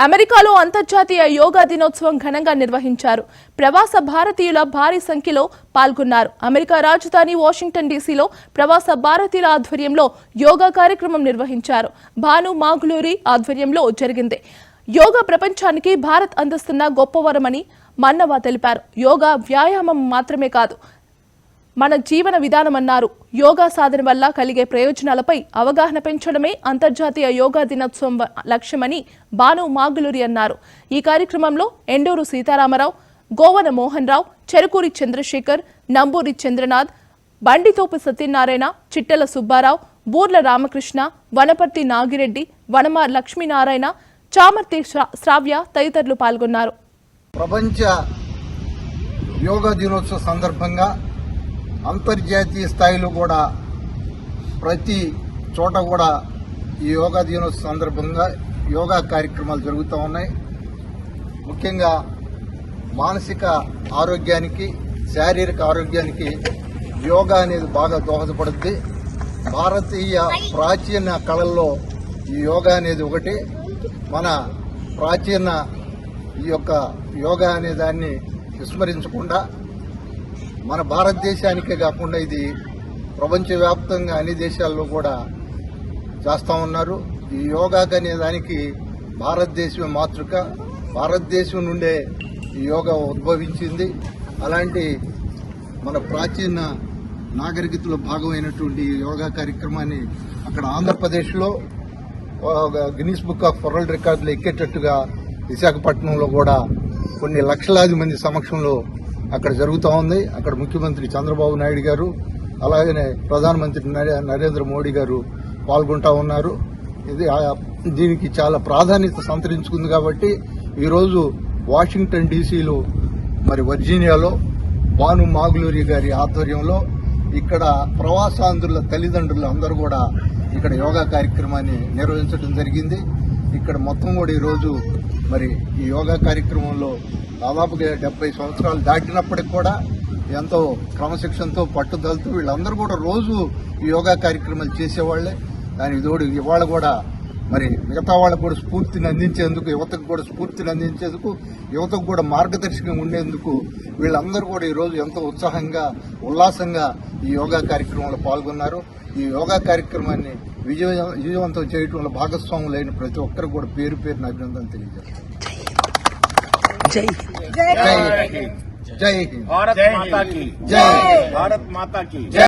అమెరికాలో అంతర్జాతీయ యోగా దినోత్సవం ఘనంగా నిర్వహించారు. ప్రవాస భారతీయుల భారీ సంఖ్యలో పాల్గొన్నారు. అమెరికా రాజధాని వాషింగ్టన్ డీసీలో ప్రవాస భారతీయుల ఆధ్వర్యంలో యోగా కార్యక్రమం నిర్వహించారు. భాను మాగులూరి ఆధ్వర్యంలో జరిగింది. యోగా ప్రపంచానికి భారత్ అందిస్తున్న గొప్ప వరమని మన్నవ తెలిపారు. యోగా వ్యాయామం మాత్రమే కాదు, మన జీవన విధానమన్నారు. యోగా సాధన వల్ల కలిగే ప్రయోజనాలపై అవగాహన పెంచడమే అంతర్జాతీయ యోగా దినోత్సవం లక్ష్యమని భాను మాగులూరి అన్నారు. ఈ కార్యక్రమంలో ఎండూరు సీతారామరావు, గోవన మోహన్ రావు, చెరుకూరి చంద్రశేఖర్, నంబూరి చంద్రనాథ్, బండితోపు సత్యనారాయణ, చిట్టెల సుబ్బారావు, బూర్ల రామకృష్ణ, వనపర్తి నాగిరెడ్డి, వనమ లక్ష్మీనారాయణ, చామర్తి శ్రావ్య తదితరులు పాల్గొన్నారు. ప్రపంచ యోగా దినోత్సవ సందర్భంగా అంతర్జాతీయ స్థాయిలో కూడా ప్రతి చోట కూడా ఈ యోగా దినోత్సవ సందర్భంగా యోగా కార్యక్రమాలు జరుగుతూ ఉన్నాయి. ముఖ్యంగా మానసిక ఆరోగ్యానికి, శారీరక ఆరోగ్యానికి యోగా అనేది బాగా దోహదపడుద్ది. భారతీయ ప్రాచీన కళల్లో ఈ యోగా అనేది ఒకటి. మన ప్రాచీన ఈ యొక్క యోగా అనే దాన్ని విస్మరించకుండా మన భారతదేశానికే కాకుండా ఇది ప్రపంచవ్యాప్తంగా అన్ని దేశాల్లో కూడా చేస్తూ ఉన్నారు. ఈ యోగా అనే దానికి భారతదేశమే మాతృక. భారతదేశం నుండే ఈ యోగా ఉద్భవించింది. అలాంటి మన ప్రాచీన నాగరికతలో భాగమైనటువంటి ఈ యోగా కార్యక్రమాన్ని అక్కడ ఆంధ్రప్రదేశ్లో గిన్నీస్ బుక్ ఆఫ్ వరల్డ్ రికార్డులు ఎక్కేటట్టుగా విశాఖపట్నంలో కూడా కొన్ని లక్షలాది మంది సమక్షంలో అక్కడ జరుగుతూ ఉంది. అక్కడ ముఖ్యమంత్రి చంద్రబాబు నాయుడు గారు, అలాగనే ప్రధానమంత్రి నరేంద్ర మోడీ గారు పాల్గొంటా ఉన్నారు. దీనికి చాలా ప్రాధాన్యత సంతరించుకుంది. కాబట్టి ఈరోజు వాషింగ్టన్ డీసీలో మరి వర్జీనియాలో భాను మాగులూరి గారి ఆధ్వర్యంలో ఇక్కడ ప్రవాసాంధ్రుల తల్లిదండ్రులు అందరూ కూడా ఇక్కడ యోగా కార్యక్రమాన్ని నిర్వహించడం జరిగింది. ఇక్కడ మొత్తం కూడా ఈరోజు మరి ఈ యోగా కార్యక్రమంలో దాదాపుగా 70 సంవత్సరాలు దాటినప్పటికి కూడా ఎంతో క్రమశిక్షణతో, పట్టుదలతో వీళ్ళందరూ కూడా రోజు ఈ యోగా కార్యక్రమాలు చేసేవాళ్లే. దానికి తోడు ఇవాళ కూడా మరి మిగతా వాళ్ళకు కూడా స్ఫూర్తిని అందించేందుకు, యువతకు కూడా స్ఫూర్తిని అందించేందుకు, యువతకు కూడా మార్గదర్శకంగా ఉండేందుకు వీళ్ళందరూ కూడా ఈరోజు ఎంతో ఉత్సాహంగా, ఉల్లాసంగా ఈ యోగా కార్యక్రమంలో పాల్గొన్నారు. ఈ యోగా కార్యక్రమాన్ని విజయవంతం చేయడంలో భాగస్వాములైన ప్రతి ఒక్కరు కూడా పేరు పేరున అభినందనలు తెలియజేస్తారు. జై జై హింద్. भारत माता की जय। भारत माता की जय।